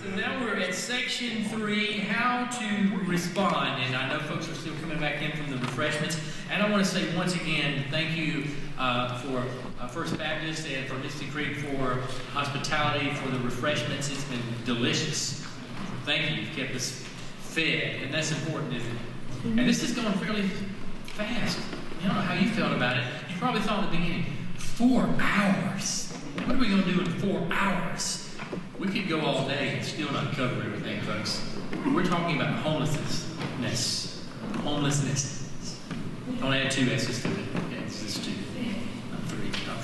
So now we're at section 3, how to respond. And I know folks are still coming back in from the refreshments. And I want to say once again, thank you for First Baptist and for Misty Creek for hospitality, for the refreshments. It's been delicious. Thank you. You've kept us fed, and that's important, isn't it? And this is going fairly fast. I don't know how you felt about it. You probably thought at the beginning, 4 hours. What are we going to do in 4 hours? We could go all day and still not cover everything, folks. We're talking about homelessness. Homelessness. Don't add 2 S's to it. Yeah, it's just 2, not 3, not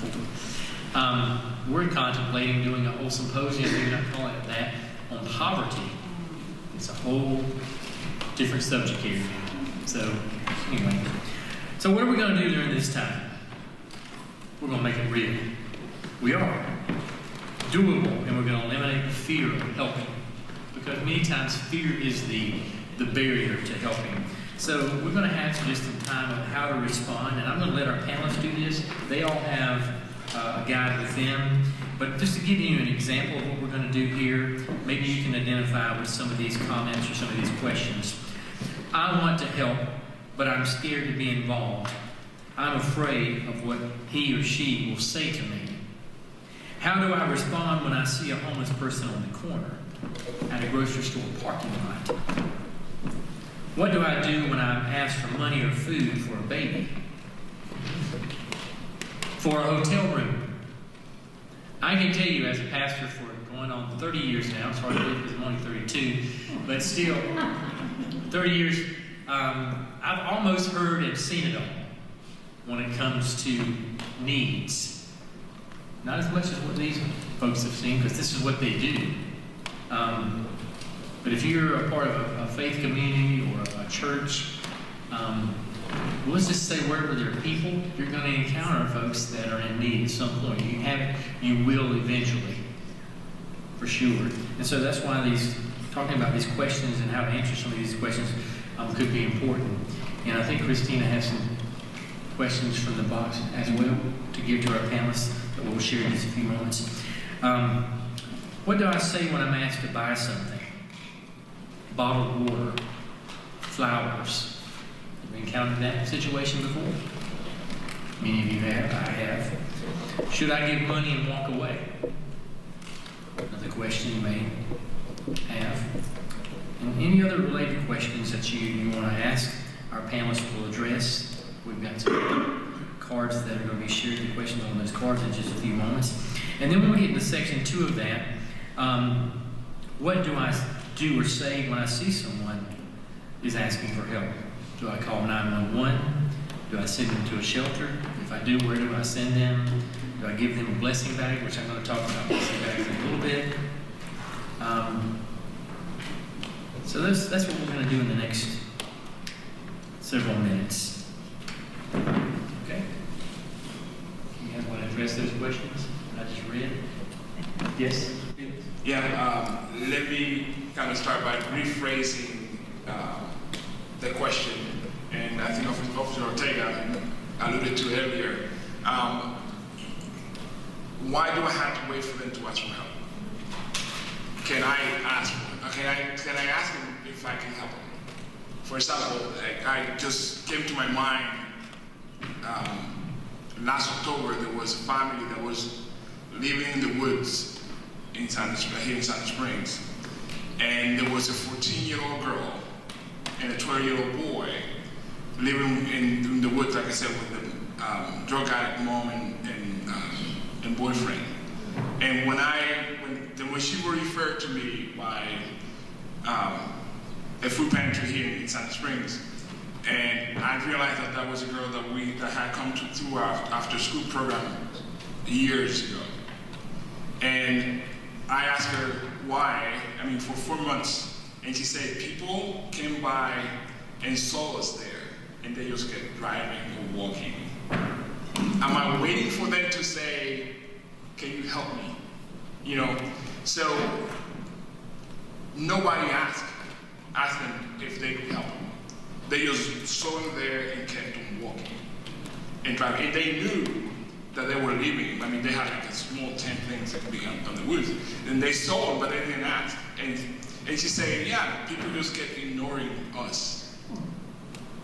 4. We're contemplating doing a whole symposium, maybe not calling it that, on poverty. It's a whole different subject here. So, anyway. So what are we going to do during this time? We're going to make it real. We are. Doable, and we're going to eliminate the fear of helping. Because many times fear is the barrier to helping. So we're going to have just some time on how to respond, and I'm going to let our panelists do this. They all have a guide with them. But just to give you an example of what we're going to do here, maybe you can identify with some of these comments or some of these questions. I want to help, but I'm scared to be involved. I'm afraid of what he or she will say to me. How do I respond when I see a homeless person on the corner at a grocery store parking lot? What do I do when I'm asked for money or food for a baby? For a hotel room? I can tell you as a pastor for going on 30 years now, it's hard to believe because I'm only 32, but still, 30 years, I've almost heard and seen it all when it comes to needs. Not as much as what these folks have seen, because this is what they do. But if you're a part of a faith community or a church, let's just say wherever there are people, you're going to encounter folks that are in need at some point. You have it, you will eventually, for sure. And so that's why talking about these questions and how to answer some of these questions could be important. And I think Christina has some questions from the box as well to give to our panelists that we'll share in just a few moments. What do I say when I'm asked to buy something? Bottled water, flowers. Have you encountered that situation before? Many of you have. I have. Should I give money and walk away? Another question you may have. And any other related questions that you want to ask, our panelists will address. We've got some cards that are going to be shared, the questions on those cards in just a few moments. And then when we get into section 2 of that, what do I do or say when I see someone is asking for help? Do I call 911? Do I send them to a shelter? If I do, where do I send them? Do I give them a blessing bag, which I'm going to talk about blessing bags in a little bit. So that's what we're going to do in the next several minutes. Okay? You guys want to address those questions I just read? Yes? Yeah, let me kind of start by rephrasing the question, and I think Officer Ortega alluded to earlier. Why do I have to wait for them to ask for help? Can I ask them? Can I ask them if I can help them? For example, I just came to my mind, last October there was a family that was living in the woods here in Santa Springs, and there was a 14-year-old girl and a 12-year-old boy living in the woods, like I said, with the drug addict mom and boyfriend. And when she was referred to me by a food pantry here in Santa Springs, and I realized that was a girl that had come through our after-school program years ago. And I asked her why, for 4 months, and she said people came by and saw us there, and they just kept driving or walking. Am I waiting for them to say, can you help me? So nobody asked them if they could help them. They just saw them there and kept on walking and driving. And they knew that they were leaving. They had like a small tent things that could be on the woods. And they saw them, but they didn't ask. And she's saying, yeah, people just kept ignoring us.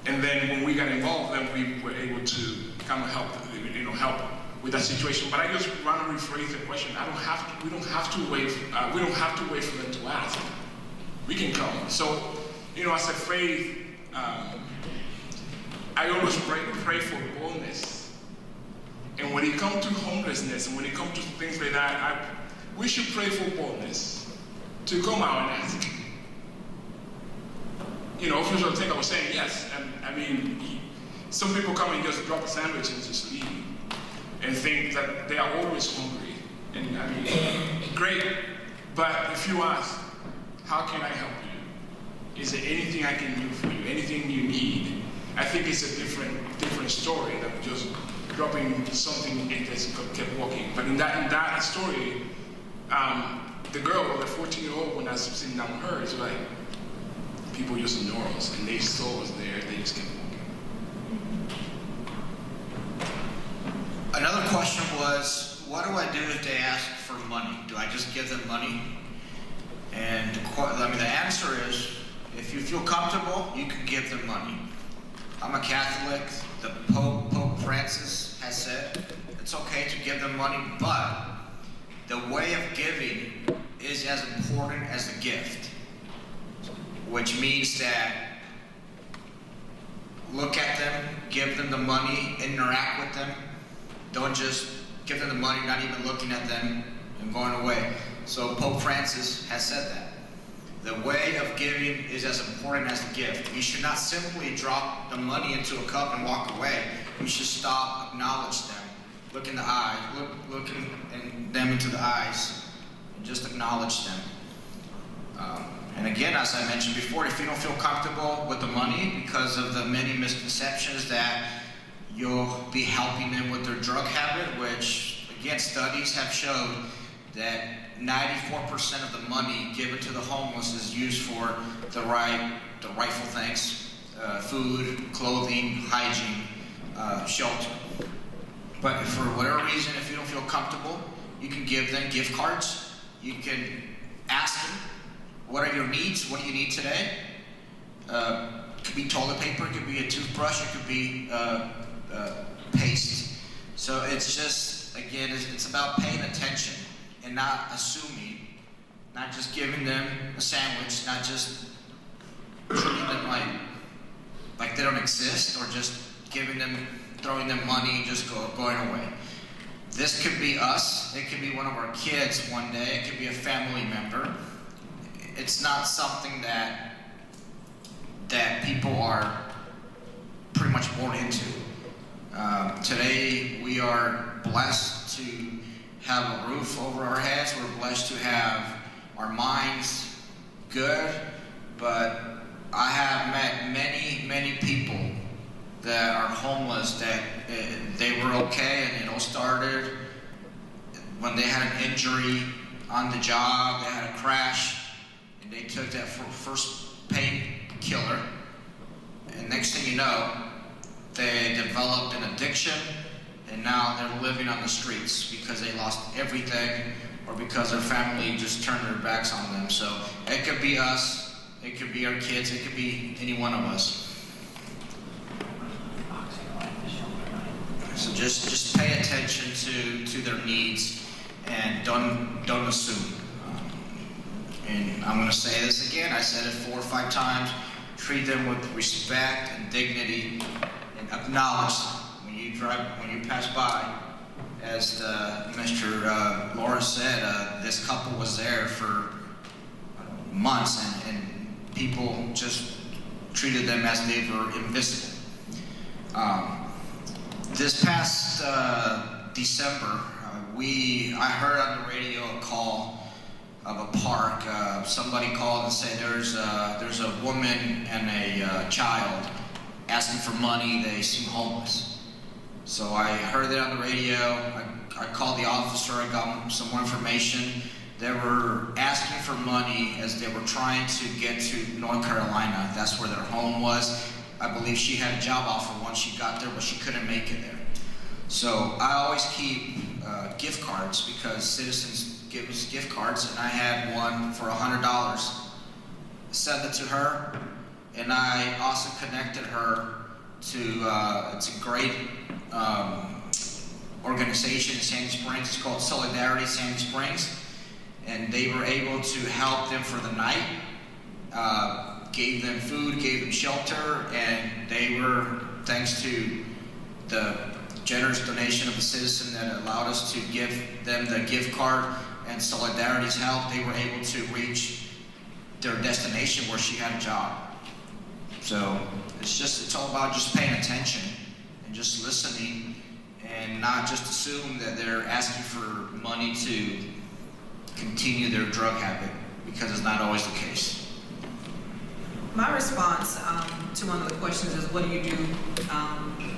And then when we got involved, then we were able to kind of help with that situation. But I just want to rephrase the question. We don't have to wait for them to ask. We can come. So, as a faith, I always pray for boldness. And when it comes to homelessness and when it comes to things like that, we should pray for boldness to come out and ask. First of all, I was saying yes. And I mean, some people come and just drop a sandwich and just leave and think that they are always hungry. And I mean, great. But if you ask, how can I help you? Is there anything I can do for you? Anything you need? I think it's a different story than just dropping something and just kept walking. But in that story, the girl, the 14-year-old, when I was sitting down with her, it's like people just ignore us, and they saw us there. They just kept walking. Another question was, what do I do if they ask for money? Do I just give them money? And the answer is, if you feel comfortable, you can give them money. I'm a Catholic. The Pope Francis has said it's okay to give them money, but the way of giving is as important as the gift, which means that look at them, give them the money, interact with them. Don't just give them the money, not even looking at them and going away. So Pope Francis has said that. The way of giving is as important as the gift. You should not simply drop the money into a cup and walk away. You should stop, acknowledge them, look in the eye, look them into the eyes, and just acknowledge them. And again, as I mentioned before, if you don't feel comfortable with the money because of the many misconceptions that you'll be helping them with their drug habit, which again, studies have showed that 94% of the money given to the homeless is used for the rightful things, food, clothing, hygiene, shelter. But for whatever reason, if you don't feel comfortable, you can give them gift cards. You can ask them, what are your needs? What do you need today? It could be toilet paper, it could be a toothbrush, it could be paste. So it's just, again, it's about paying attention and not assuming, not just giving them a sandwich, not just treating them like they don't exist, or just throwing them money and just going away. This could be us, it could be one of our kids one day, it could be a family member. It's not something that people are pretty much born into. Today we are blessed to have a roof over our heads. We're blessed to have our minds good, but I have met many people that are homeless that they were okay, and it all started when they had an injury on the job, they had a crash, and they took that first painkiller, and next thing you know, they developed an addiction, and now they're living on the streets because they lost everything, or because their family just turned their backs on them. So it could be us, it could be our kids, it could be any one of us. So just pay attention to their needs, and don't assume. And I'm going to say this again. I said it 4 or 5 times. Treat them with respect and dignity, and acknowledge them. When you pass by, as Mr. Lora said, this couple was there for months, and people just treated them as they were invisible. This past December, I heard on the radio a call of a park. Somebody called and said there's a woman and a child asking for money. They seem homeless. So I heard that on the radio. I called the officer. I got some more information. They were asking for money as they were trying to get to North Carolina. That's where their home was. I believe she had a job offer once she got there, but she couldn't make it there. So I always keep gift cards, because citizens give us gift cards, and I had one for $100. send it to her, and I also connected her to, it's a great organization in Sandy Springs. It's called Solidarity Sandy Springs, and they were able to help them for the night, gave them food, gave them shelter, and they were, thanks to the generous donation of the citizen that allowed us to give them the gift card and Solidarity's help, they were able to reach their destination where she had a job. So it's all about just paying attention and just listening, and not just assume that they're asking for money to continue their drug habit, because it's not always the case. My response to one of the questions is, what do you do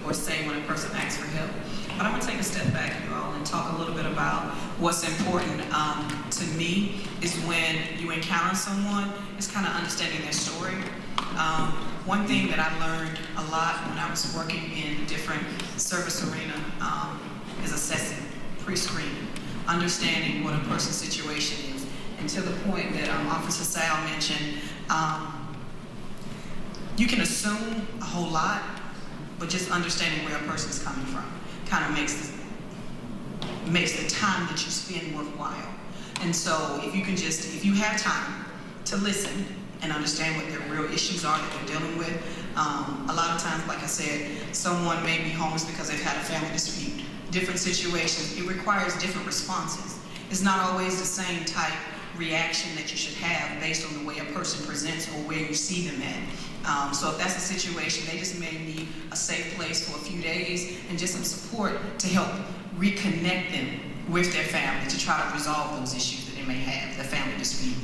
or say when a person asks for help? But I'm going to take a step back, you all, and talk a little bit about what's important to me is when you encounter someone, is kind of understanding their story. One thing that I learned a lot when I was working in different service arena is assessing, pre-screening, understanding what a person's situation is. And to the point that Officer Sal mentioned, you can assume a whole lot, but just understanding where a person's coming from kind of makes the time that you spend worthwhile. And so if you have time to listen and understand what their real issues are that they're dealing with, a lot of times, like I said, someone may be homeless because they've had a family dispute, different situations. It requires different responses. It's not always the same type reaction that you should have based on the way a person presents or where you see them at. So if that's a situation, they just may need a safe place for a few days and just some support to help reconnect them with their family to try to resolve those issues that they may have, the family dispute.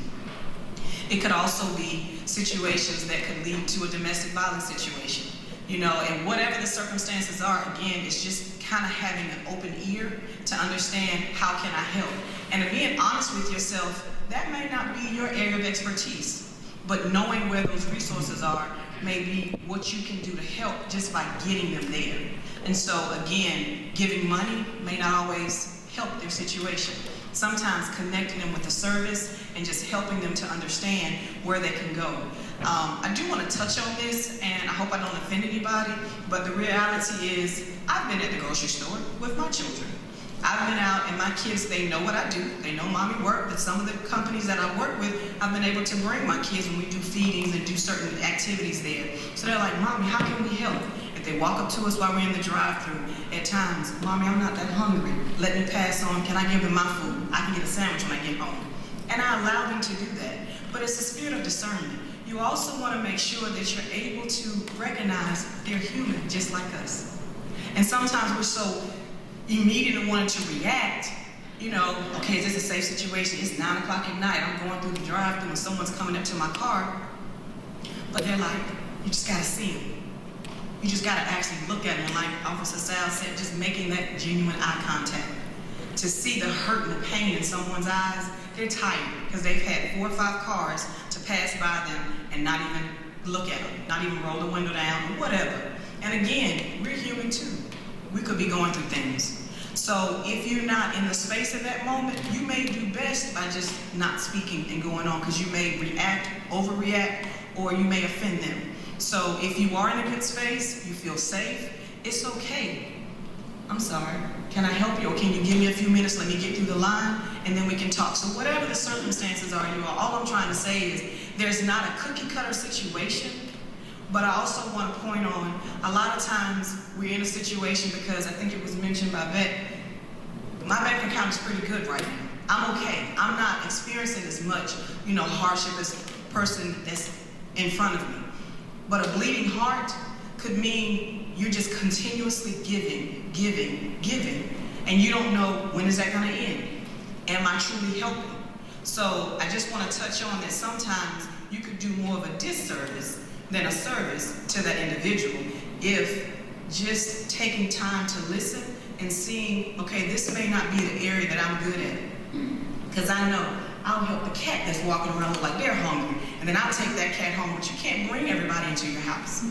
It could also be situations that could lead to a domestic violence situation. And whatever the circumstances are, again, it's just kind of having an open ear to understand how can I help. And being honest with yourself, that may not be your area of expertise, but knowing where those resources are may be what you can do to help just by getting them there. And so again, giving money may not always help their situation. Sometimes connecting them with a service and just helping them to understand where they can go. I do want to touch on this, and I hope I don't offend anybody, but the reality is I've been at the grocery store with my children. I've been out, and my kids, they know what I do. They know mommy work, but some of the companies that I work with, I've been able to bring my kids when we do feedings and do certain activities there. So they're like, Mommy, how can we help? If they walk up to us while we're in the drive-thru, at times, Mommy, I'm not that hungry. Let me pass on. Can I give them my food? I can get a sandwich when I get home. And I allow them to do that. But it's a spirit of discernment. You also want to make sure that you're able to recognize they're human just like us. And sometimes we're so immediate in wanting to react, okay, is this a safe situation? It's 9 o'clock at night. I'm going through the drive-thru and someone's coming up to my car. But they're like, you just got to see them. You just got to actually look at them. And like Officer Sal said, just making that genuine eye contact. To see the hurt and the pain in someone's eyes, they're tired because they've had 4 or 5 cars to pass by them and not even look at them, not even roll the window down or whatever. And again, we're human too. We could be going through things. So if you're not in the space at that moment, you may do best by just not speaking and going on, because you may react, overreact, or you may offend them. So if you are in a good space, you feel safe, it's okay. I'm sorry, can I help you? Or can you give me a few minutes, let me get through the line, and then we can talk. So whatever the circumstances are, all I'm trying to say is there's not a cookie cutter situation. But I also want to point on, a lot of times we're in a situation, because I think it was mentioned by Beck, my bank account is pretty good right now. I'm okay. I'm not experiencing as much, hardship as the person that's in front of me. But a bleeding heart could mean you're just continuously giving, and you don't know when is that going to end. Am I truly helping? So I just want to touch on that sometimes you could do more of a disservice than a service to that individual if just taking time to listen and seeing, okay, this may not be the area that I'm good at. Because I know I'll help the cat that's walking around like they're hungry, and then I'll take that cat home, but you can't bring everybody into your house.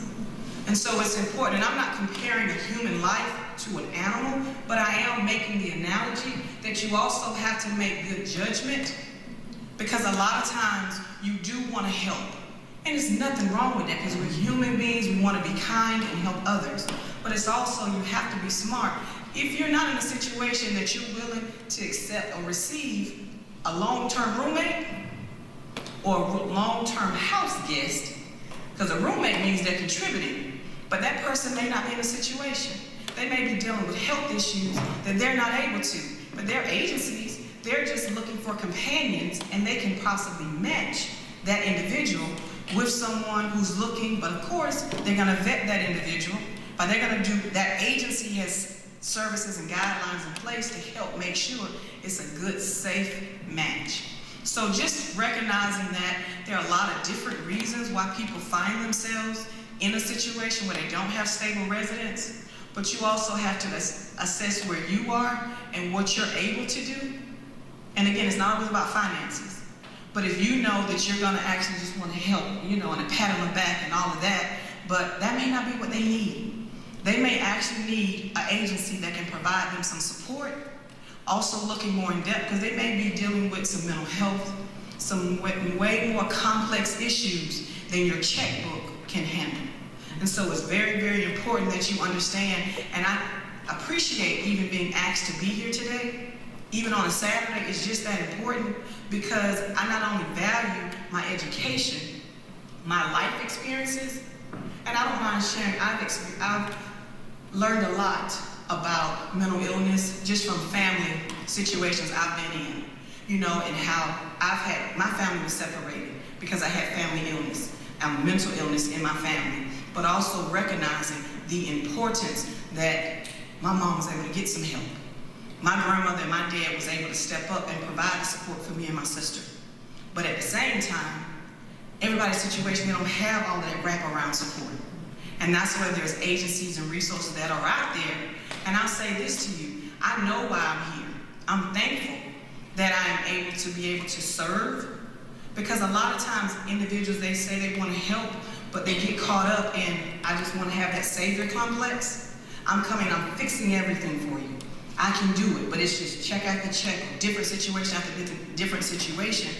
And so it's important, and I'm not comparing a human life to an animal, but I am making the analogy that you also have to make good judgment, because a lot of times you do want to help, And there's nothing wrong with that because we're human beings. We want to be kind and help others. But it's also, you have to be smart. If you're not in a situation that you're willing to accept or receive a long-term roommate or a long-term house guest, because a roommate means they're contributing, but that person may not be in a situation. They may be dealing with health issues that they're not able to. But their agencies, they're just looking for companions, and they can possibly match that individual with someone who's looking, but of course, they're gonna vet that individual, but they're gonna do, that agency has services and guidelines in place to help make sure it's a good, safe match. So just recognizing that there are a lot of different reasons why people find themselves in a situation where they don't have stable residence, but you also have to assess where you are and what you're able to do. And again, it's not always about finances. But if you know that you're gonna actually just wanna help, and a pat on the back and all of that, but that may not be what they need. They may actually need an agency that can provide them some support, also looking more in depth, because they may be dealing with some mental health, some way more complex issues than your checkbook can handle. And so it's very, very important that you understand, and I appreciate even being asked to be here today. Even on a Saturday, it's just that important because I not only value my education, my life experiences, and I don't mind sharing, I've learned a lot about mental illness just from family situations I've been in, and how my family was separated because I had family illness and mental illness in my family, but also recognizing the importance that my mom was able to get some help. My grandmother and my dad was able to step up and provide the support for me and my sister. But at the same time, everybody's situation, they don't have all that wraparound support. And that's where there's agencies and resources that are out there. And I'll say this to you, I know why I'm here. I'm thankful that I am able to be able to serve, because a lot of times individuals, they say they want to help, but they get caught up in, I just want to have that savior complex. I'm fixing everything for you. I can do it, but it's just check after check, different situation after different situation.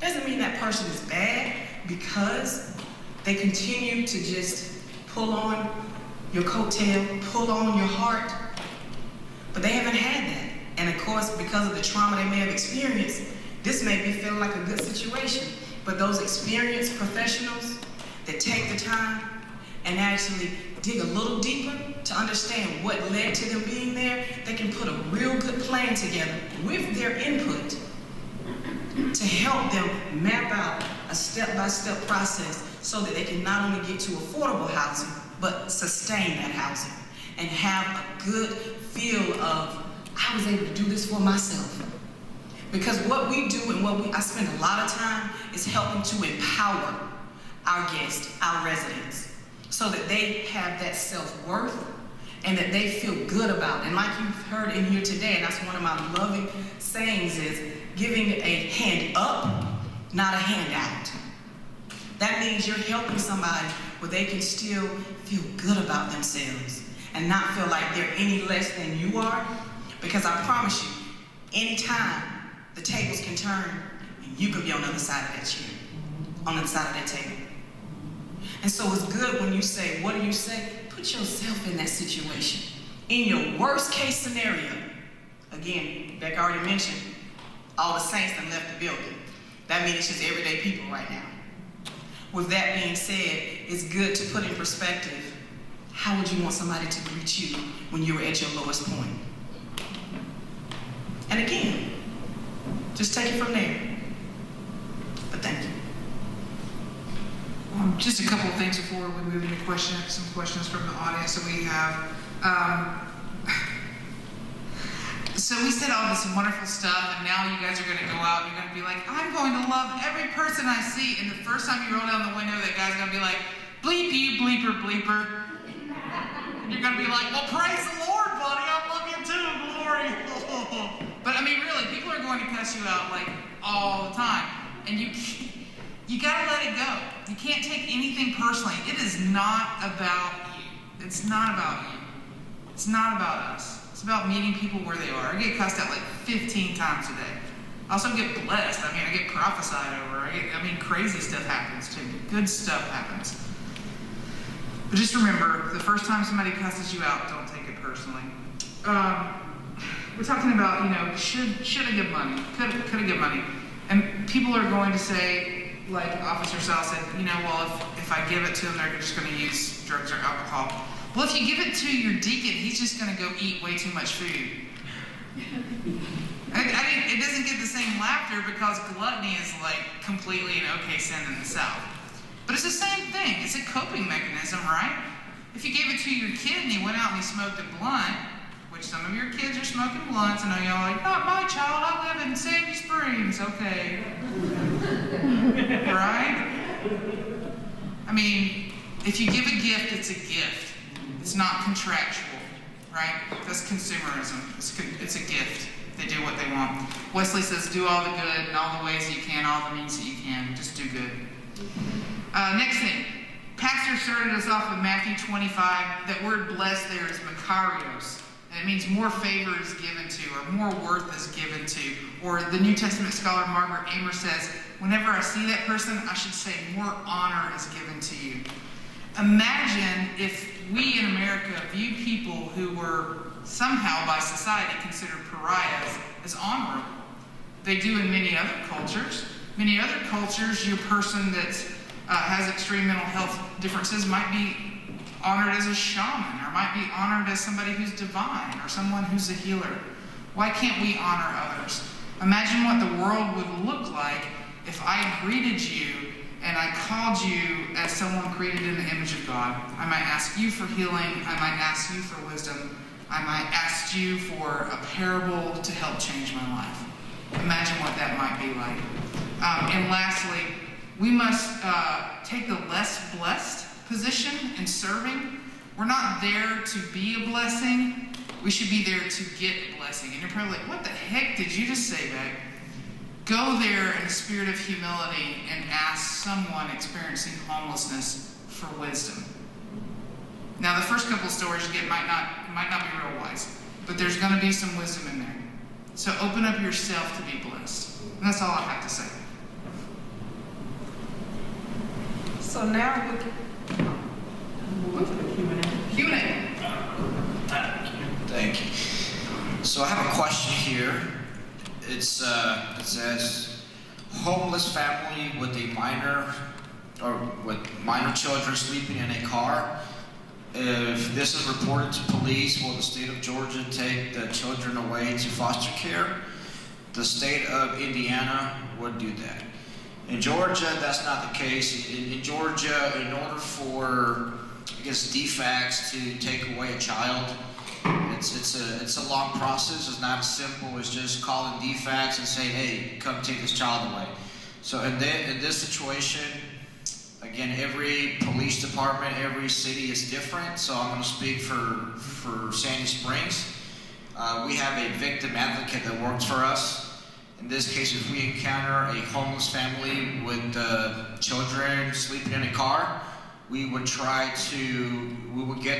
Doesn't mean that person is bad because they continue to just pull on your coattail, pull on your heart, but they haven't had that. And of course, because of the trauma they may have experienced, this may be feeling like a good situation, but those experienced professionals that take the time and actually dig a little deeper to understand what led to them being there, they can put a real good plan together with their input to help them map out a step-by-step process so that they can not only get to affordable housing, but sustain that housing and have a good feel of, I was able to do this for myself. Because what we do and I spend a lot of time is helping to empower our guests, our residents, so that they have that self-worth and that they feel good about. And like you've heard in here today, and that's one of my loving sayings, is giving a hand up, not a handout. That means you're helping somebody where they can still feel good about themselves and not feel like they're any less than you are. Because I promise you, anytime the tables can turn, and you can be on the other side of that chair, on the other side of that table. And so it's good when you say, what do you say? Put yourself in that situation. In your worst case scenario, again, Beck already mentioned, all the saints that left the building. That means it's just everyday people right now. With that being said, it's good to put in perspective, how would you want somebody to greet you when you were at your lowest point? And again, just take it from there. But thank you. Just a couple of things before we move into some questions from the audience that we have. So we said all this wonderful stuff, and now you guys are going to go out and you're going to be like, I'm going to love every person I see. And the first time you roll down the window, that guy's going to be like, bleep you, bleeper, bleeper. And you're going to be like, well, praise the Lord, buddy. I love you too, glory. But I mean, really, people are going to cuss you out like all the time. And you got to let it go. You can't take anything personally. It is not about you. It's not about you. It's not about us. It's about meeting people where they are. I get cussed out like 15 times a day. I also get blessed. I mean, I get prophesied over. Crazy stuff happens to me. Good stuff happens. But just remember, the first time somebody cusses you out, don't take it personally. We're talking about, should I give money? Could I give money? And people are going to say, like Officer Sal said, if I give it to them, they're just going to use drugs or alcohol. Well, if you give it to your deacon, he's just going to go eat way too much food. It doesn't get the same laughter because gluttony is like completely an okay sin in itself. But it's the same thing. It's a coping mechanism, right? If you gave it to your kid and he went out and he smoked a blunt, which some of your kids are smoking blunts, I know y'all are like, not my child, I live in Sandy Springs, okay. Right? If you give a gift, it's a gift. It's not contractual, right? That's consumerism. It's a gift. They do what they want. Wesley says, do all the good in all the ways you can, all the means that you can. Just do good. Next thing. Pastor started us off with Matthew 25. That word blessed there is makarios. And it means more favor is given to, or more worth is given to. Or the New Testament scholar Margaret Amer says, whenever I see that person, I should say more honor is given to you. Imagine if we in America view people who were somehow by society considered pariahs as honorable. They do in many other cultures. Many other cultures, your person that has extreme mental health differences might be honored as a shaman, or might be honored as somebody who's divine, or someone who's a healer. Why can't we honor others? Imagine what the world would look like if I greeted you and I called you as someone created in the image of God. I might ask you for healing. I might ask you for wisdom. I might ask you for a parable to help change my life. Imagine what that might be like. And lastly, we must take the less blessed position in serving. We're not there to be a blessing. We should be there to get a blessing. And you're probably like, what the heck did you just say, Beck? Go there in a spirit of humility and ask someone experiencing homelessness for wisdom. Now, the first couple of stories you get might not be real wise, but there's going to be some wisdom in there. So open up yourself to be blessed. And that's all I have to say. So now Q&A. Thank you. So I have a question here. It says, homeless family with minor children sleeping in a car. If this is reported to police, will the state of Georgia take the children away to foster care? The state of Indiana would do that. In Georgia, that's not the case. In Georgia, in order for, DFACS to take away a child, it's a long process. It's not as simple as just calling DFACS and saying, hey, come take this child away. So in this situation, again, every police department, every city is different. So I'm going to speak for Sandy Springs. We have a victim advocate that works for us. In this case, if we encounter a homeless family with children sleeping in a car, we would get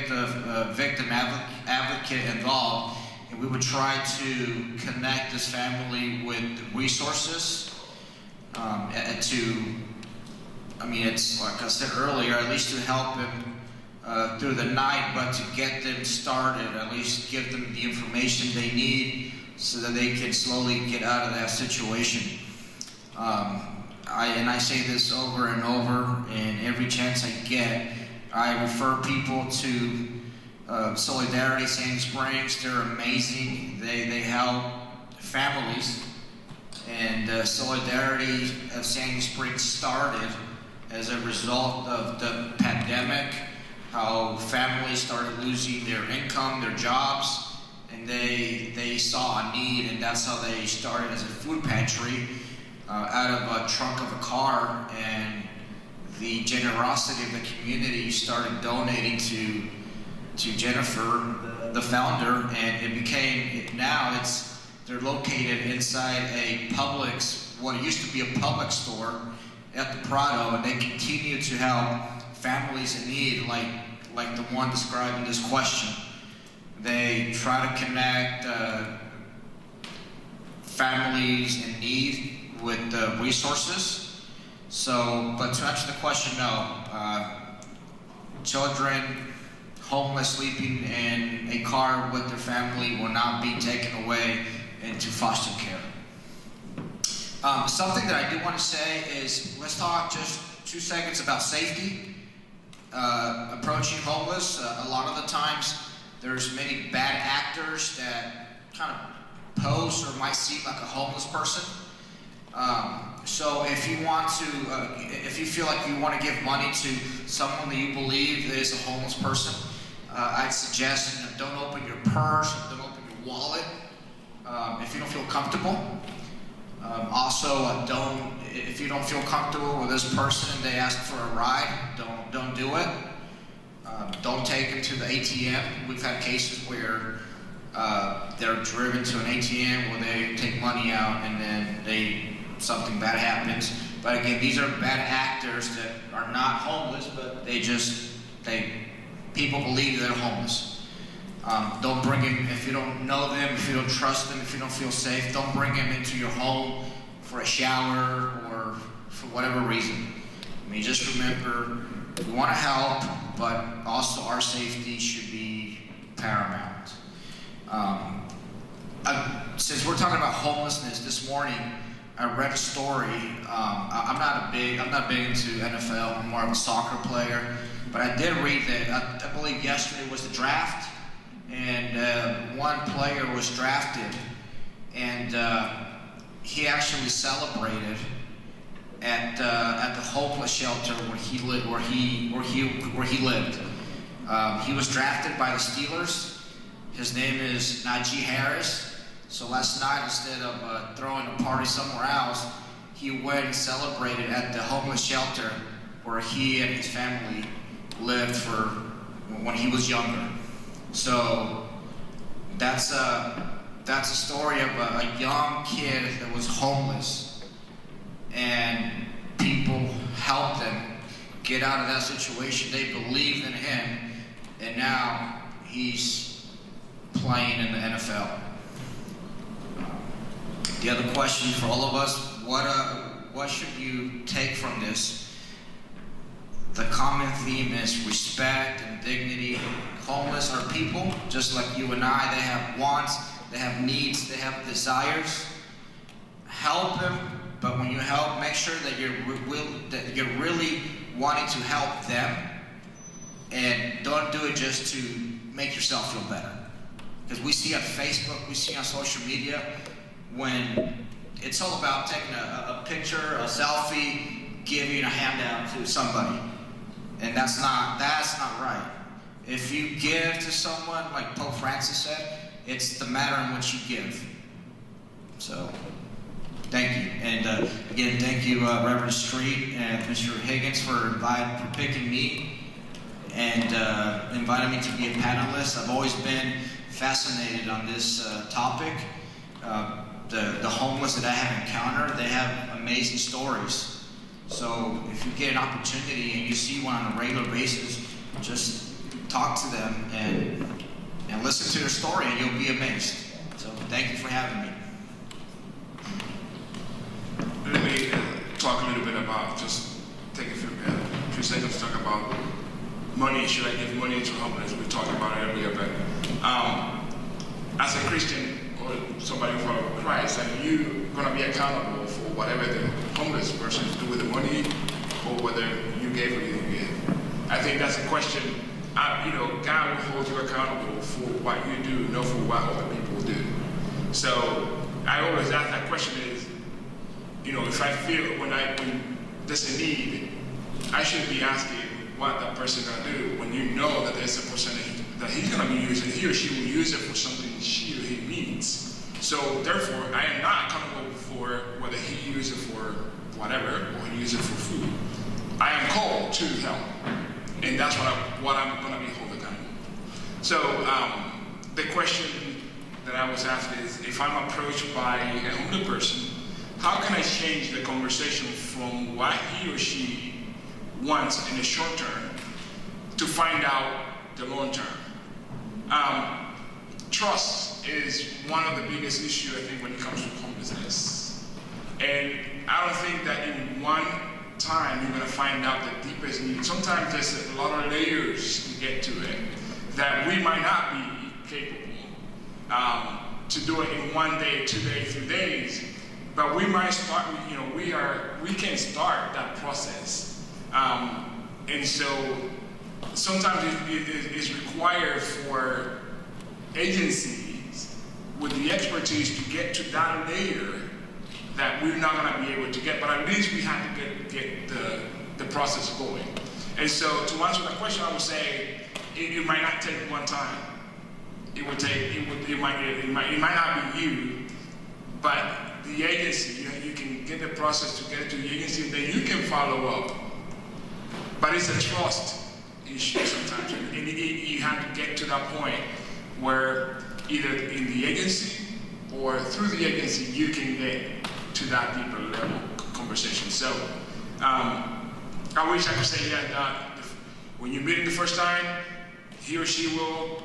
the victim advocate involved, and we would try to connect this family with resources it's like I said earlier, at least to help them through the night, but to get them started, at least give them the information they need so that they can slowly get out of that situation. I say this over and over, and every chance I get, I refer people to Solidarity Sandy Springs. They're amazing. They help families, and Solidarity of Sandy Springs started as a result of the pandemic, how families started losing their income, their jobs, and they saw a need, and that's how they started as a food pantry out of a trunk of a car. And the generosity of the community started donating to Jennifer, the founder, and it became, now they're located inside a Publix, what used to be a Publix store at the Prado, and they continue to help families in need like the one described in this question. They try to connect families in need with the resources. So, but to answer the question, no. Children homeless sleeping in a car with their family will not be taken away into foster care. Something that I do want to say is, let's talk just 2 seconds about safety. Approaching homeless, a lot of the times there's many bad actors that kind of pose or might seem like a homeless person. So if you want to, if you feel like you want to give money to someone that you believe is a homeless person, I'd suggest don't open your purse, don't open your wallet if you don't feel comfortable. Also, if you don't feel comfortable with this person and they ask for a ride, don't do it. Don't take them to the ATM. We've had cases where they're driven to an ATM where they take money out and then something bad happens. But again, these are bad actors that are not homeless, but people believe they're homeless. Don't bring them, if you don't know them, if you don't trust them, if you don't feel safe, don't bring them into your home for a shower or for whatever reason. I mean, just remember, we want to help, but also our safety should be paramount. Since we're talking about homelessness this morning, I read a story. I'm not big into NFL. I'm more of a soccer player, but I did read that. I believe yesterday was the draft, and one player was drafted, and he actually celebrated at the homeless shelter where he lived. He was drafted by the Steelers. His name is Najee Harris. So last night, instead of throwing a party somewhere else, he went and celebrated at the homeless shelter where he and his family lived for when he was younger. So that's a story of a young kid that was homeless, and people helped him get out of that situation. They believed in him, and now he's playing in the NFL. The other question for all of us, what should you take from this? The common theme is respect and dignity. Homeless are people, just like you and I. They have wants, they have needs, they have desires. Help them, but when you help, make sure that you're really wanting to help them, and don't do it just to make yourself feel better. Because we see on Facebook, we see on social media, when it's all about taking a picture, a selfie, giving a handout to somebody. And that's not right. If you give to someone, like Pope Francis said, it's the manner in which you give. So, thank you. And again, thank you, Reverend Street and Mr. Higgins for picking me and inviting me to be a panelist. I've always been fascinated on this topic. The homeless that I have encountered, they have amazing stories. So if you get an opportunity and you see one on a regular basis, just talk to them and listen to their story, and you'll be amazed. So thank you for having me. Let me talk a little bit about, just take a few seconds to talk about money. Should I give money to homeless? We talked about it earlier, but as a Christian or somebody who follows Christ, and you're going to be accountable for whatever the homeless person do with the money, or whether you gave or you didn't give. I think that's a question. God will hold you accountable for what you do, not for what other people do. So I always ask that question is, if I feel when there's a need, I should be asking what that person gonna do when you know that there's a person that he's gonna be using, he or she will use it for something she or he needs. So therefore, I am not accountable for whether he uses it for whatever or he uses it for food. I am called to help, and that's what I'm gonna be holding accountable. So the question that I was asking is, if I'm approached by a homeless person, how can I change the conversation from what he or she wants in the short term to find out the long term? trust is one of the biggest issues, I think, when it comes to homelessness. And I don't think that in one time you're going to find out the deepest need. Sometimes there's a lot of layers to get to it that we might not be capable to do it in 1 day, 2 days, 3 days. But we might start, we can start that process. And so sometimes it's required for agencies with the expertise to get to that layer that we're not going to be able to get, but at least we have to get the process going. And so to answer that question, I would say it might not take one time. It might not be you, but the agency, you can get the process to get it to the agency, and then you can follow up. But it's a trust issue sometimes, and you have to get to that point where either in the agency or through the agency you can get to that deeper level conversation. So I wish I could say, when you meet him the first time, he or she will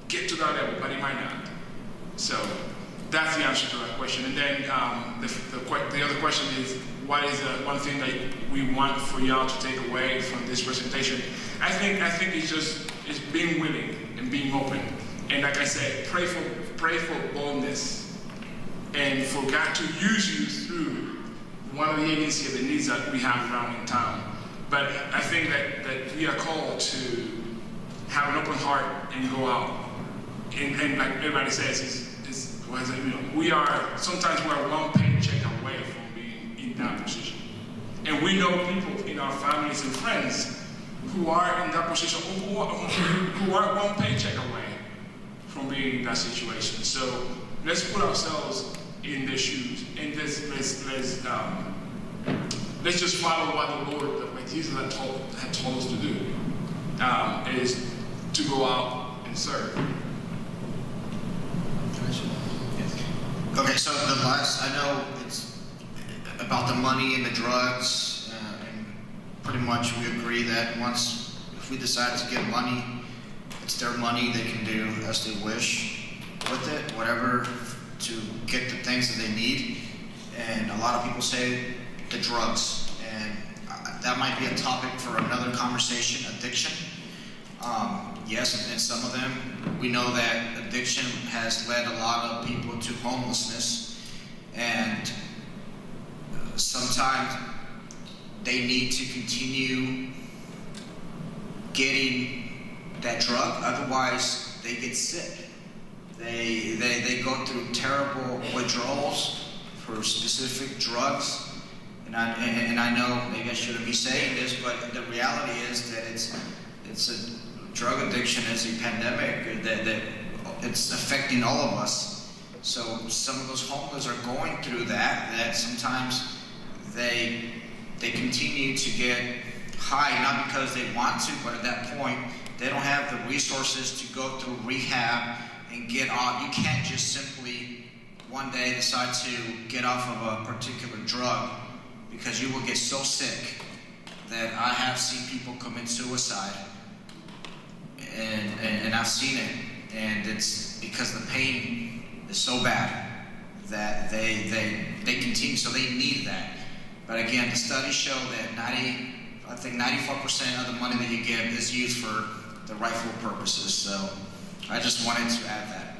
get to that level, but it might not. So that's the answer to that question. And then the other question is, what is one thing that we want for y'all to take away from this presentation? I think it's being willing and being open. And like I said, pray for boldness and for God to use you through one of the agencies of the needs that we have around in town. But I think that we are called to have an open heart and go out. And like everybody says, sometimes we're one paycheck away from being in that position. And we know people in our families and friends who are in that position, who are one paycheck away from being in that situation. So let's put ourselves in their shoes, and let's just follow what the Lord, like Jesus had told us to do, is to go out and serve. Okay, so I know it's about the money and the drugs, and pretty much we agree that if we decide to get money, it's their money, they can do as they wish with it, whatever, to get the things that they need. And a lot of people say the drugs, and that might be a topic for another conversation, addiction. Yes, and some of them, we know that addiction has led a lot of people to homelessness, and sometimes they need to continue getting that drug, otherwise they get sick. They go through terrible withdrawals for specific drugs, and I know maybe I shouldn't be saying this, but the reality is that it's a drug addiction is a pandemic that it's affecting all of us. So some of those homeless are going through that sometimes they continue to get high, not because they want to, but at that point they don't have the resources to go through rehab and get off. You can't just simply one day decide to get off of a particular drug, because you will get so sick that I have seen people commit suicide. And I've seen it, and it's because the pain is so bad that they continue, so they need that. But again, the studies show that 94% of the money that you get is used for the rightful purposes. So I just wanted to add that.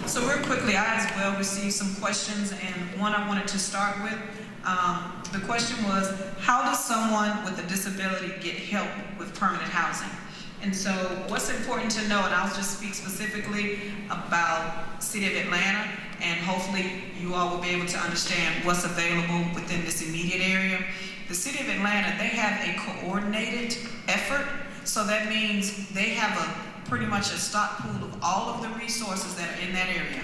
So real quickly, I as well received some questions, and one I wanted to start with. The question was, how does someone with a disability get help with permanent housing? And so what's important to know, and I'll just speak specifically about City of Atlanta, and hopefully you all will be able to understand what's available within this immediate area. The City of Atlanta, they have a coordinated effort, so that means they have pretty much a stock pool of all of the resources that are in that area.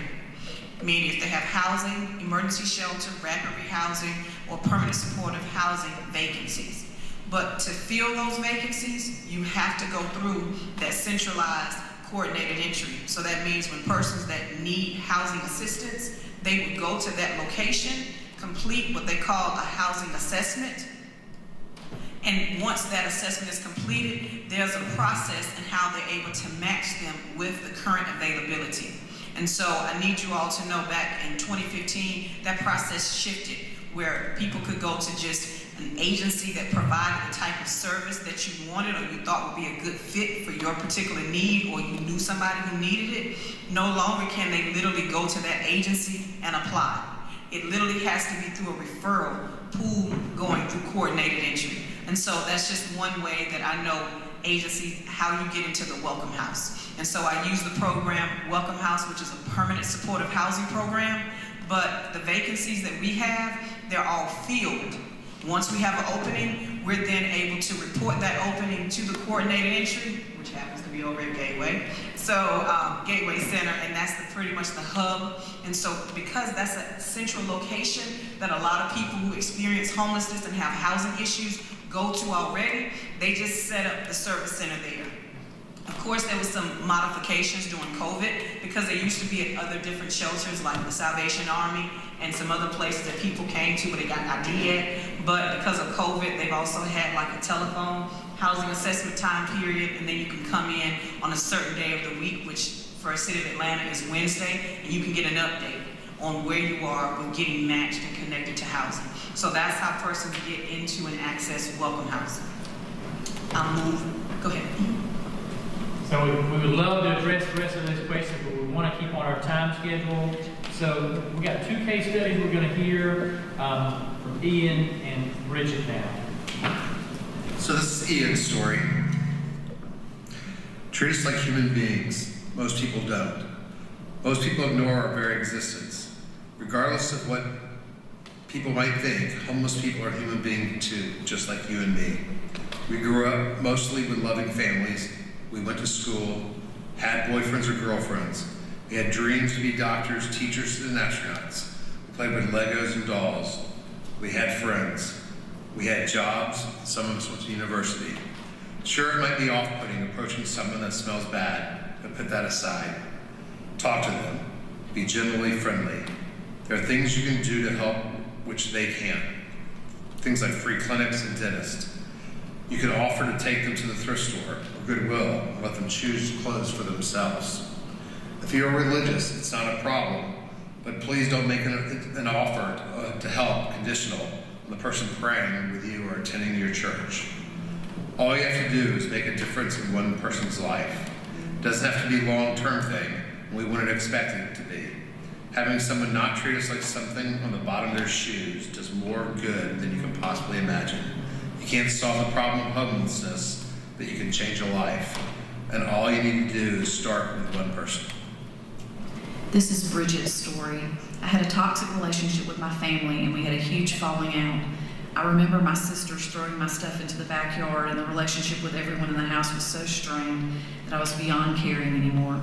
Meaning if they have housing, emergency shelter, rapid rehousing, or permanent supportive housing vacancies. But to fill those vacancies, you have to go through that centralized coordinated entry. So that means when persons that need housing assistance, they would go to that location, complete what they call a housing assessment, And once that assessment is completed, there's a process in how they're able to match them with the current availability. And so I need you all to know back in 2015, that process shifted where people could go to just an agency that provided the type of service that you wanted or you thought would be a good fit for your particular need, or you knew somebody who needed it. No longer can they literally go to that agency and apply. It literally has to be through a referral pool going through coordinated entry. And so that's just one way that I know agencies, how you get into the Welcome House. And so I use the program Welcome House, which is a permanent supportive housing program, but the vacancies that we have, they're all filled. Once we have an opening, we're then able to report that opening to the coordinated entry, which happens to be over at Gateway. So Gateway Center, and that's pretty much the hub. And so because that's a central location that a lot of people who experience homelessness and have housing issues go to already, they just set up the service center there. Of course, there was some modifications during COVID because they used to be at other different shelters like the Salvation Army and some other places that people came to where they got ID at. But because of COVID, they've also had like a telephone housing assessment time period, and then you can come in on a certain day of the week, which for a city of Atlanta is Wednesday, and you can get an update on where you are with getting matched and connected to housing. So that's how persons get into and access Welcome Housing. I'll move. Go ahead. So we would love to address the rest of those questions, but we want to keep on our time schedule. So we got 2 case studies we're going to hear from Ian and Bridget now. So this is Ian's story. Treat us like human beings. Most people don't. Most people ignore our very existence. Regardless of what people might think, homeless people are human beings too, just like you and me. We grew up mostly with loving families. We went to school, had boyfriends or girlfriends. We had dreams to be doctors, teachers, and astronauts. We played with Legos and dolls. We had friends. We had jobs. Some of us went to university. Sure, it might be off-putting approaching someone that smells bad, but put that aside. Talk to them. Be genuinely friendly. There are things you can do to help which they can't. Things like free clinics and dentists. You can offer to take them to the thrift store or Goodwill and let them choose clothes for themselves. If you're religious, it's not a problem, but please don't make an offer to help conditional on the person praying with you or attending your church. All you have to do is make a difference in one person's life. It doesn't have to be a long-term thing, and we wouldn't expect it to be. Having someone not treat us like something on the bottom of their shoes does more good than you can possibly imagine. You can't solve the problem of homelessness, but you can change a life. And all you need to do is start with one person. This is Bridget's story. I had a toxic relationship with my family, and we had a huge falling out. I remember my sisters throwing my stuff into the backyard, and the relationship with everyone in the house was so strained that I was beyond caring anymore.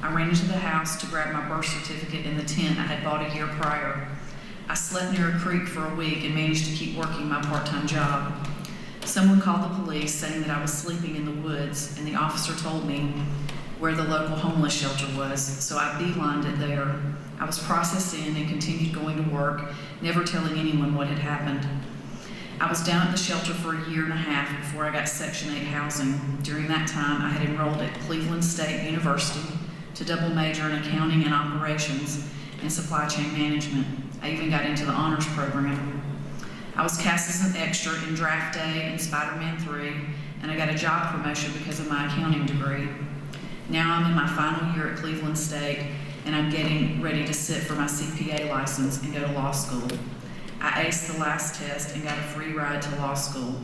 I ran into the house to grab my birth certificate in the tent I had bought a year prior. I slept near a creek for a week and managed to keep working my part-time job. Someone called the police saying that I was sleeping in the woods, and the officer told me where the local homeless shelter was, so I beelined it there. I was processed in and continued going to work, never telling anyone what had happened. I was down at the shelter for a year and a half before I got Section 8 housing. During that time, I had enrolled at Cleveland State University to double major in accounting and operations and supply chain management. I even got into the honors program. I was cast as an extra in Draft Day and Spider-Man 3, and I got a job promotion because of my accounting degree. Now I'm in my final year at Cleveland State, and I'm getting ready to sit for my CPA license and go to law school. I aced the last test and got a free ride to law school.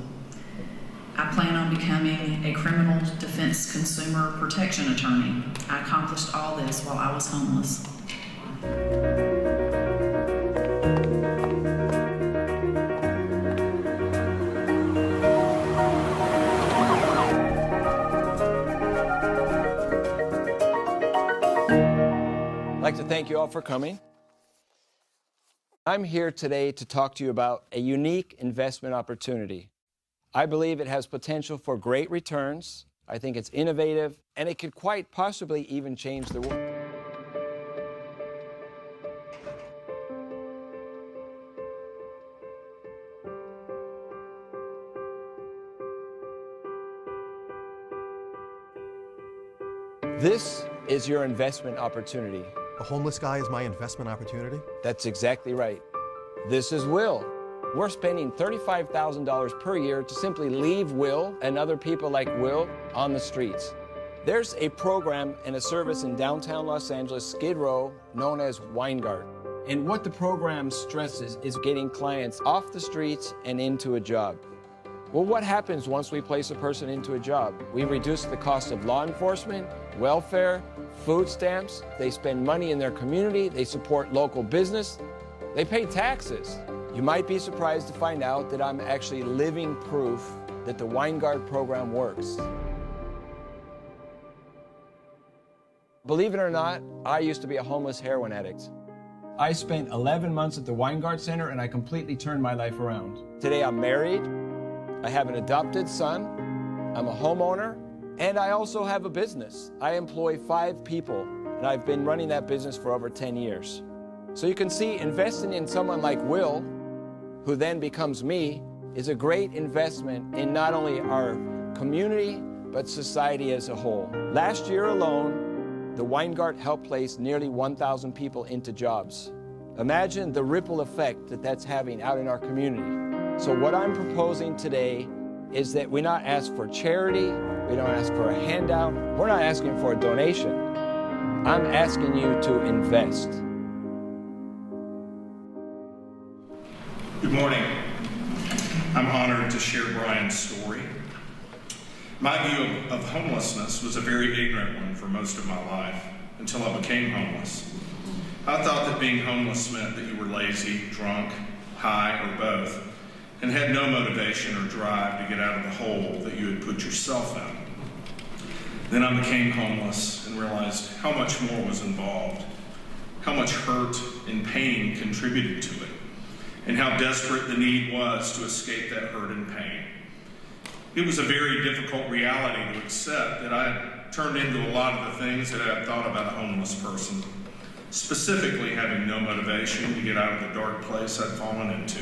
I plan on becoming a criminal defense consumer protection attorney. I accomplished all this while I was homeless. I'd like to thank you all for coming. I'm here today to talk to you about a unique investment opportunity. I believe it has potential for great returns. I think it's innovative, and it could quite possibly even change the world. This is your investment opportunity. A homeless guy is my investment opportunity? That's exactly right. This is Will. We're spending $35,000 per year to simply leave Will and other people like Will on the streets. There's a program and a service in downtown Los Angeles, Skid Row, known as Weingart. And what the program stresses is getting clients off the streets and into a job. Well, what happens once we place a person into a job? We reduce the cost of law enforcement, welfare, food stamps. They spend money in their community. They support local business. They pay taxes. You might be surprised to find out that I'm actually living proof that the Weingart program works. Believe it or not, I used to be a homeless heroin addict. I spent 11 months at the Weingart Center and I completely turned my life around. Today I'm married, I have an adopted son, I'm a homeowner, and I also have a business. I employ 5 people and I've been running that business for over 10 years. So you can see investing in someone like Will, who then becomes me, is a great investment in not only our community, but society as a whole. Last year alone, the Weingart helped place nearly 1,000 people into jobs. Imagine the ripple effect that that's having out in our community. So what I'm proposing today is that we not ask for charity, we don't ask for a handout, we're not asking for a donation. I'm asking you to invest. Good morning. I'm honored to share Brian's story. My view of homelessness was a very ignorant one for most of my life, until I became homeless. I thought that being homeless meant that you were lazy, drunk, high, or both, and had no motivation or drive to get out of the hole that you had put yourself in. Then I became homeless and realized how much more was involved, how much hurt and pain contributed to it, and how desperate the need was to escape that hurt and pain. It was a very difficult reality to accept that I had turned into a lot of the things that I had thought about a homeless person, specifically having no motivation to get out of the dark place I'd fallen into.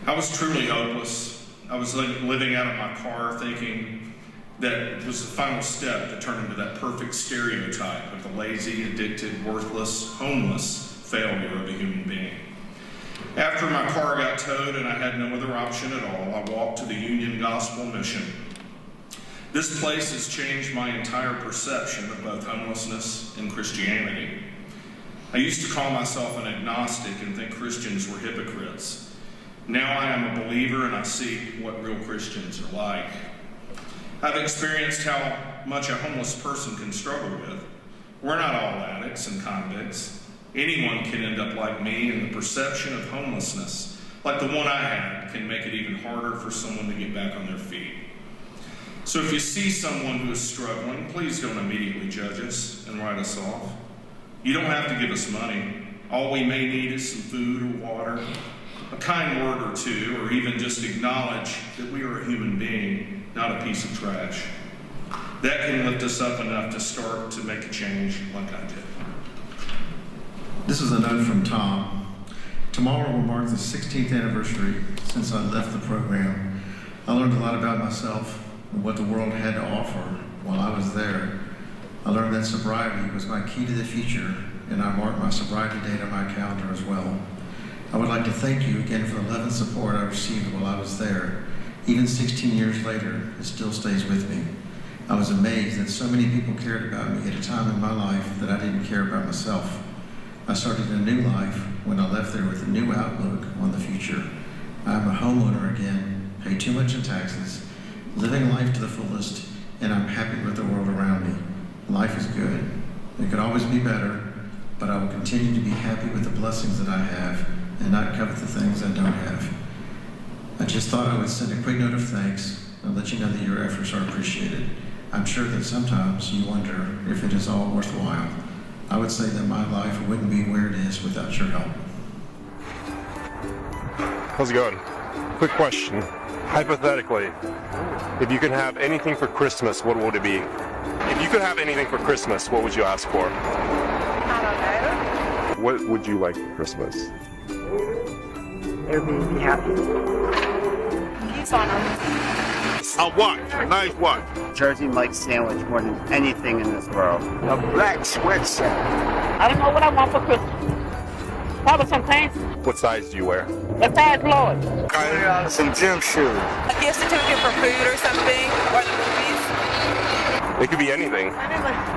I was truly hopeless. I was living out of my car thinking that it was the final step to turn into that perfect stereotype of the lazy, addicted, worthless, homeless failure of a human being. After my car got towed and I had no other option at all, I walked to the Union Gospel Mission. This place has changed my entire perception of both homelessness and Christianity. I used to call myself an agnostic and think Christians were hypocrites. Now I am a believer and I see what real Christians are like. I've experienced how much a homeless person can struggle with. We're not all addicts and convicts. Anyone can end up like me, and the perception of homelessness, like the one I had, can make it even harder for someone to get back on their feet. So if you see someone who is struggling, please don't immediately judge us and write us off. You don't have to give us money. All we may need is some food or water, a kind word or two, or even just acknowledge that we are a human being, not a piece of trash. That can lift us up enough to start to make a change like I did. This is a note from Tom. Tomorrow will mark the 16th anniversary since I left the program. I learned a lot about myself and what the world had to offer while I was there. I learned that sobriety was my key to the future, and I marked my sobriety date on my calendar as well. I would like to thank you again for the love and support I received while I was there. Even 16 years later, it still stays with me. I was amazed that so many people cared about me at a time in my life that I didn't care about myself. I started a new life when I left there with a new outlook on the future. I'm a homeowner again, pay too much in taxes, living life to the fullest, and I'm happy with the world around me. Life is good. It could always be better, but I will continue to be happy with the blessings that I have and not covet the things I don't have. I just thought I would send a quick note of thanks and let you know that your efforts are appreciated. I'm sure that sometimes you wonder if it is all worthwhile. I would say that my life wouldn't be where it is without your help. How's it going? Quick question. Hypothetically, if you could have anything for Christmas, what would it be? If you could have anything for Christmas, what would you ask for? I don't know. What would you like for Christmas? Everybody be happy. Peace on earth. A watch, a nice watch. Jersey Mike sandwich more than anything in this world. A black sweatshirt. I don't know what I want for Christmas. Probably some pants. What size do you wear? What size, Lord? Some gym shoes. A gift certificate for food or something, or the movies. It could be anything.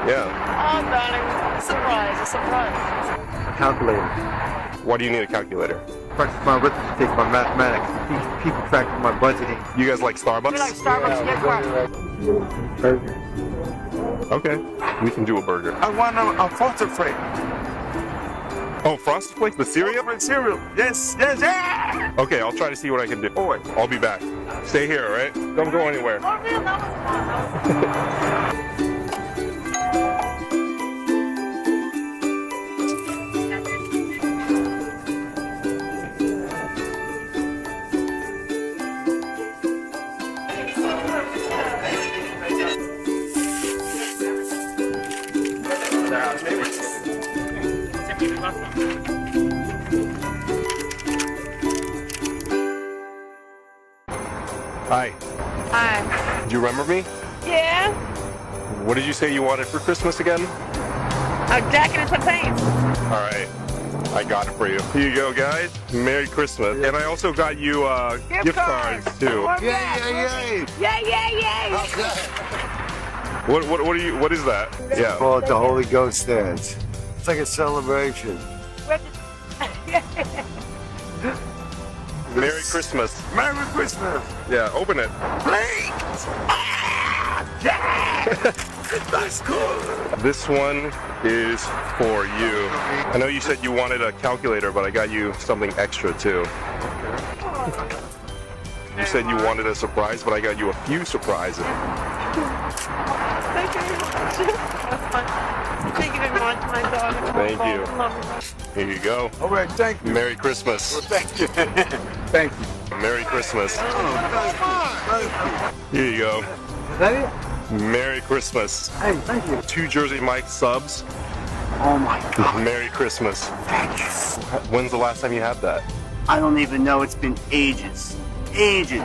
Yeah. Oh, darling. A surprise. A calculator. Why do you need a calculator? Practice my arithmetic, my mathematics. Keep track of my budgeting. You guys like Starbucks? We like Starbucks, Burger. Okay, we can do a burger. I want a Frosted Flake. Oh, Frosted Flakes, the cereal? Cereal. Yes. Okay, I'll try to see what I can do. Alright. I'll be back. Stay here, all right? Don't go anywhere. Oh, real? That was fun. Hi. Hi. Do you remember me? Yeah. What did you say you wanted for Christmas again? A jacket and some pants. All right. I got it for you. Here you go, guys. Merry Christmas. And I also got you gift cards, too. Yay. Yay. What is that? Yeah. Call it the Holy Ghost dance. It's like a celebration. Merry Christmas. Merry Christmas. Yeah, open it. Please. That's cool. This one is for you. I know you said you wanted a calculator, but I got you something extra too. You said you wanted a surprise, but I got you a few surprises. Thank you very much. That's fun. Thank you very much, my daughter. Thank you. Here you go. All right, thank you. Merry Christmas. Well, thank you. Thank you. Merry Christmas. Oh, Here you go. Is that it? Merry Christmas. Hey, thank you. 2 Jersey Mike subs. Oh my God. Merry Christmas. Thank you. When's the last time you had that? I don't even know. It's been ages. Ages.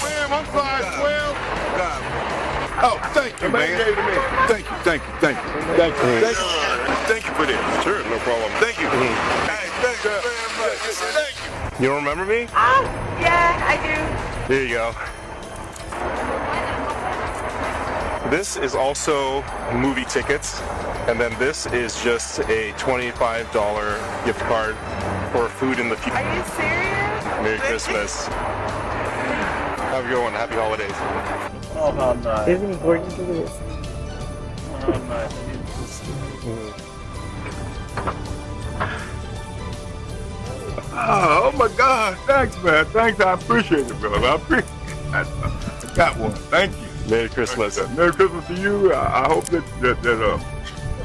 William, I'm sorry, Will. Oh, thank you, man. Thank you for this. Sure, no problem. Thank you. Hey, thank you very much. Thank you. You don't remember me? Oh, yeah, I do. Here you go. This is also movie tickets, and then this is just a $25 gift card for food in the future. Are you serious? Merry Christmas. Have a good one. Happy holidays. Oh, how nice. Isn't he gorgeous? Look at this. Oh, nice. Oh my God. Thanks, man. Thanks. I appreciate it, brother. I appreciate it. I got one. Thank you. Merry Christmas. Merry Christmas to you. I hope that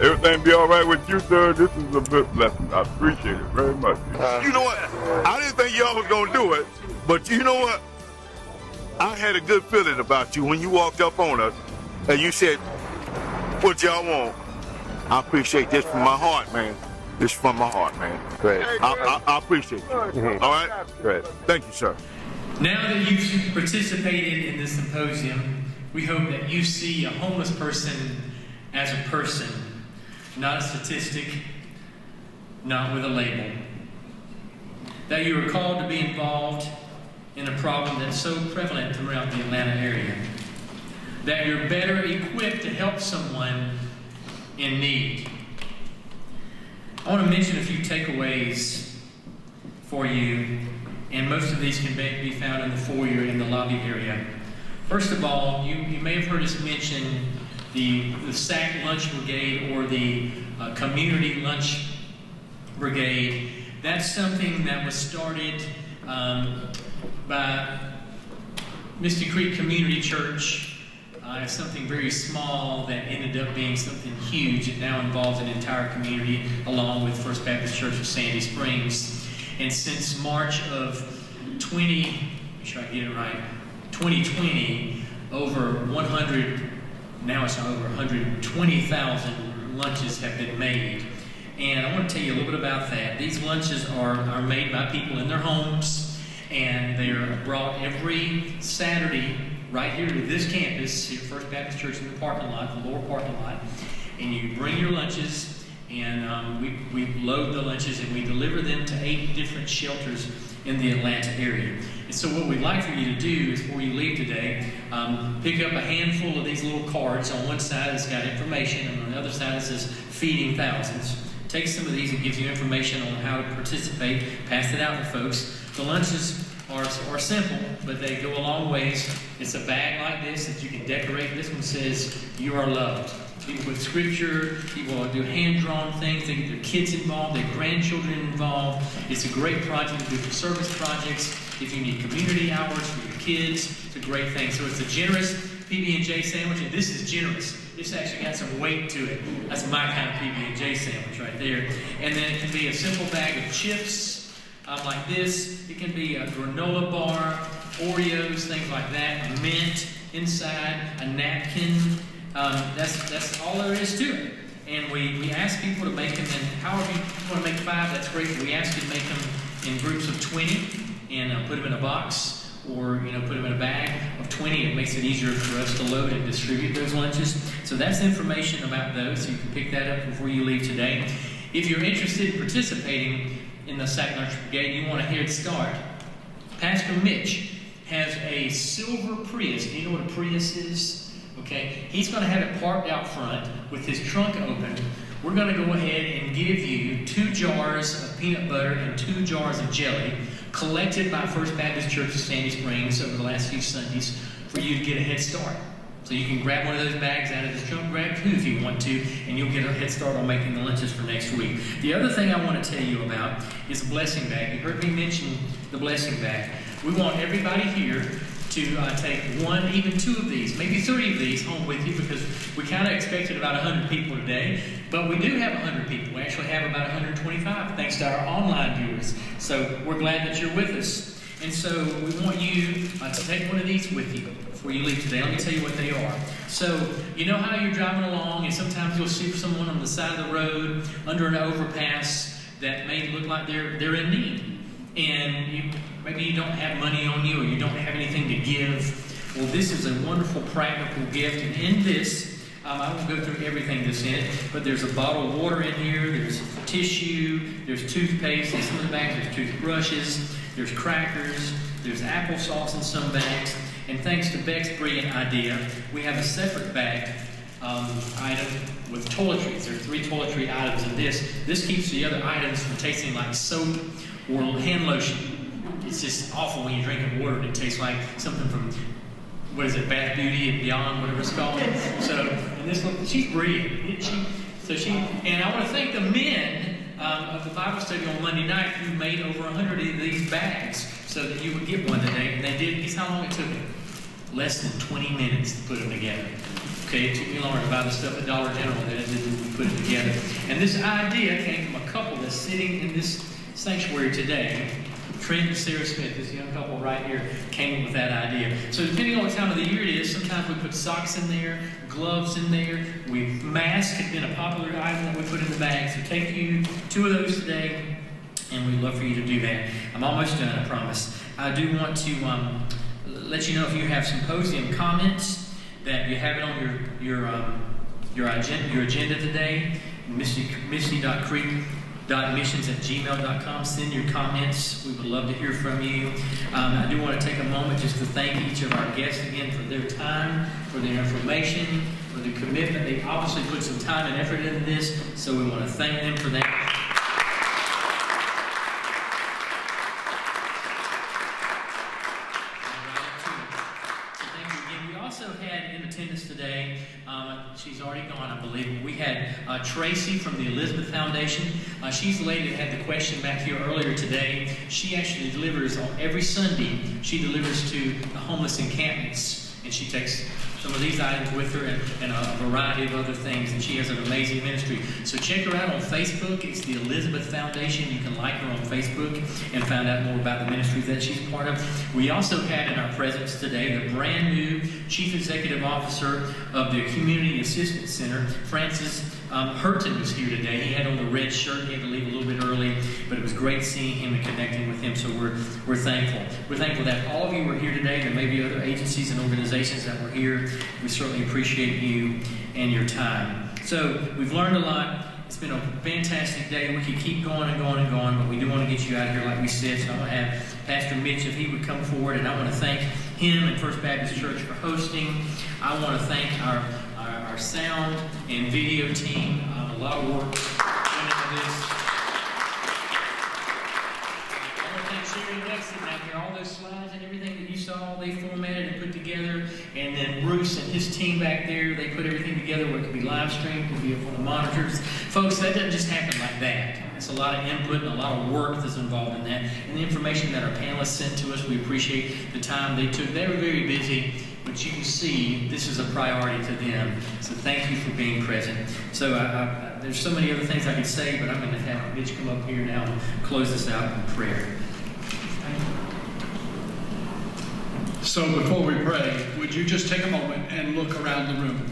everything be all right with you, sir. This is a good blessing. I appreciate it very much. You know what? I didn't think y'all was going to do it, but you know what? I had a good feeling about you when you walked up on us and you said, what y'all want? I appreciate this from my heart, man. This is from my heart, man. Great. I appreciate you. All right? Great. Thank you, sir. Now that you've participated in this symposium, we hope that you see a homeless person as a person, not a statistic, not with a label. That you are called to be involved in a problem that's so prevalent throughout the Atlanta area. That you're better equipped to help someone in need. I want to mention a few takeaways for you, and most of these can be found in the foyer in the lobby area. First of all, you may have heard us mention the SAC Lunch Brigade or the Community Lunch Brigade. That's something that was started by Misty Creek Community Church. It's something very small that ended up being something huge. It now involves an entire community along with First Baptist Church of Sandy Springs. And since March of 2020, over 120,000 lunches have been made. And I want to tell you a little bit about that. These lunches are made by people in their homes, and they are brought every Saturday right here to this campus, here, First Baptist Church in the parking lot, the lower parking lot, and you bring your lunches, and we load the lunches and we deliver them to 8 different shelters in the Atlanta area. And so what we'd like for you to do is, before you leave today, pick up a handful of these little cards. On one side it's got information, and on the other side it says Feeding Thousands. Take some of these, it gives you information on how to participate. Pass it out to folks. The lunches are simple, but they go a long ways. It's a bag like this that you can decorate. This one says, "You are loved." People put scripture, people do hand-drawn things, they get their kids involved, their grandchildren involved. It's a great project to do for service projects. If you need community hours for your kids, it's a great thing. So it's a generous PB&J sandwich, and this is generous. It's actually got some weight to it. That's my kind of PB&J sandwich right there. And then it can be a simple bag of chips like this. It can be a granola bar, Oreos, things like that, a mint inside, a napkin. That's all there is to it. And we ask people to make them in, however you want to make 5, that's great. We ask you to make them in groups of 20 and put them in a box, or put them in a bag of 20. It makes it easier for us to load and distribute those lunches. So that's information about those, so you can pick that up before you leave today. If you're interested in participating in the Sac Lunch Brigade, you want a head start. Pastor Mitch has a silver Prius. Do you know what a Prius is? Okay, he's going to have it parked out front with his trunk open. We're going to go ahead and give you 2 jars of peanut butter and 2 jars of jelly collected by First Baptist Church of Sandy Springs over the last few Sundays for you to get a head start. So you can grab one of those bags out of his trunk, grab 2 if you want to, and you'll get a head start on making the lunches for next week. The other thing I want to tell you about is a blessing bag. You heard me mention the blessing bag. We want everybody here to take 1, even 2 of these, maybe 3 of these home with you, because we kind of expected about 100 people today, but we do have 100 people. We actually have about 125 thanks to our online viewers. So we're glad that you're with us. And so we want you to take one of these with you before you leave today. Let me tell you what they are. So you know how you're driving along and sometimes you'll see someone on the side of the road under an overpass that may look like they're in need. And maybe you don't have money on you, or you don't have anything to give. Well, this is a wonderful practical gift. And in this, I won't go through everything that's in it, but there's a bottle of water in here, there's tissue, there's toothpaste, in some of the bags there's toothbrushes, there's crackers, there's applesauce in some bags. And thanks to Beck's brilliant idea, we have a separate bag item with toiletries. There are 3 toiletry items in this. This keeps the other items from tasting like soap or hand lotion. It's just awful when you drink water and it tastes like something from, what is it, Bath Beauty and Beyond, whatever it's called. So, and this one, she's brilliant, isn't she? And I want to thank the men of the Bible study on Monday night who made over 100 of these bags so that you would get one today. And they did. Guess how long it took them? Less than 20 minutes to put them together. Okay, it took me longer to buy the stuff at Dollar General than it did to put it together. And this idea came from a couple that's sitting in this sanctuary today. Trent and Sarah Smith, this young couple right here, came up with that idea. So depending on what time of the year it is, sometimes we put socks in there, gloves in there. Masks have been a popular item that we put in the bag. So take you 2 of those today, and we'd love for you to do that. I'm almost done, I promise. I do want to let you know if you have symposium comments that you have it on your agenda today. Misty.creek.missions@gmail.com. Send your comments. We would love to hear from you. I do want to take a moment just to thank each of our guests again for their time, for their information, for their commitment. They obviously put some time and effort into this, so we want to thank them for that. Today, she's already gone, I believe. We had Tracy from the Elizabeth Foundation. She's the lady that had the question back here earlier today. She actually delivers on every Sunday. She delivers to the homeless encampments, and she takes some of these items with her and a variety of other things, and she has an amazing ministry. So check her out on Facebook. It's the Elizabeth Foundation. You can like her on Facebook and find out more about the ministries that she's part of. We also had in our presence today the brand new Chief Executive Officer of the Community Assistance Center, Francis Hurton was here today. He had on the red shirt. He had to leave a little bit early, but it was great seeing him and connecting with him, so we're thankful. We're thankful that all of you were here today. There may be other agencies and organizations that were here. We certainly appreciate you and your time. So we've learned a lot. It's been a fantastic day. We could keep going and going and going, but we do want to get you out of here like we said. So I'm going to have Pastor Mitch, if he would come forward, and I want to thank him and First Baptist Church for hosting. I want to thank our sound and video team. A lot of work went into this. I want to thank Sherry and Lex sitting out here. All those slides and everything that you saw, they formatted and put together. And then Bruce and his team back there, they put everything together where it could be live streamed, could be up on the monitors. Folks, that doesn't just happen like that. It's a lot of input and a lot of work that's involved in that. And the information that our panelists sent to us, we appreciate the time they took. They were very busy, but you can see this is a priority to them. So thank you for being present. So there's so many other things I could say, but I'm going to have Mitch come up here now and close this out in prayer. So before we pray, would you just take a moment and look around the room?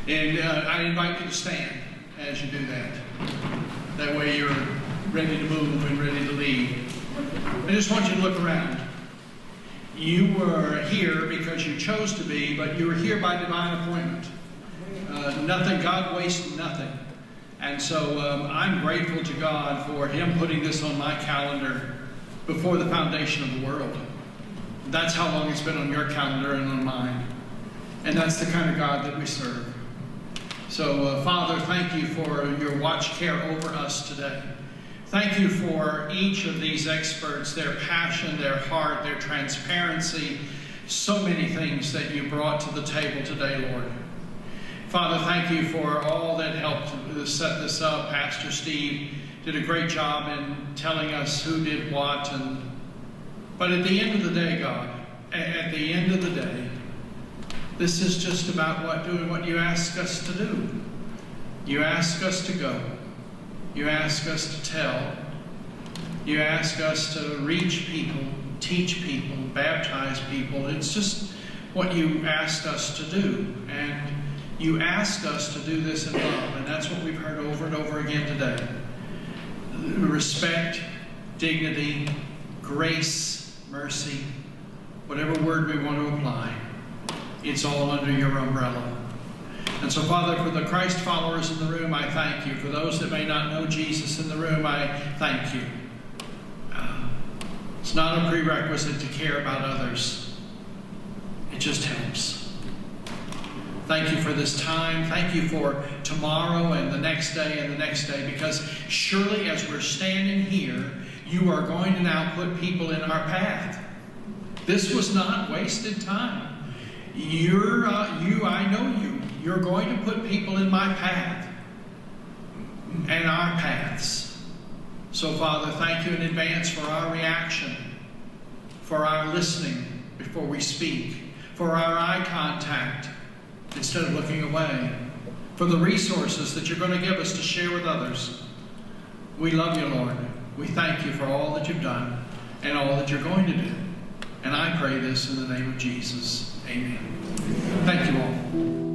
I invite you to stand as you do that. That way you're ready to move and ready to leave. I just want you to look around. You were here because you chose to be, but you were here by divine appointment. God wasted nothing. And so I'm grateful to God for Him putting this on my calendar before the foundation of the world. That's how long it's been on your calendar and on mine. And that's the kind of God that we serve. So, Father, thank you for your watch care over us today. Thank you for each of these experts, their passion, their heart, their transparency, so many things that you brought to the table today, Lord. Father, thank you for all that helped set this up. Pastor Steve did a great job in telling us who did what. But at the end of the day, God, at the end of the day, this is just about doing what you ask us to do. You ask us to go. You ask us to tell. You ask us to reach people, teach people, baptize people. It's just what you asked us to do. And you asked us to do this in love. And that's what we've heard over and over again today. Respect, dignity, grace, mercy, whatever word we want to apply. It's all under your umbrella. And so, Father, for the Christ followers in the room, I thank you. For those that may not know Jesus in the room, I thank you. It's not a prerequisite to care about others. It just helps. Thank you for this time. Thank you for tomorrow and the next day and the next day, because surely as we're standing here, you are going to now put people in our path. This was not wasted time. I know you. You're going to put people in my path and our paths. So, Father, thank you in advance for our reaction, for our listening before we speak, for our eye contact instead of looking away, for the resources that you're going to give us to share with others. We love you, Lord. We thank you for all that you've done and all that you're going to do. And I pray this in the name of Jesus. Amen. Thank you all.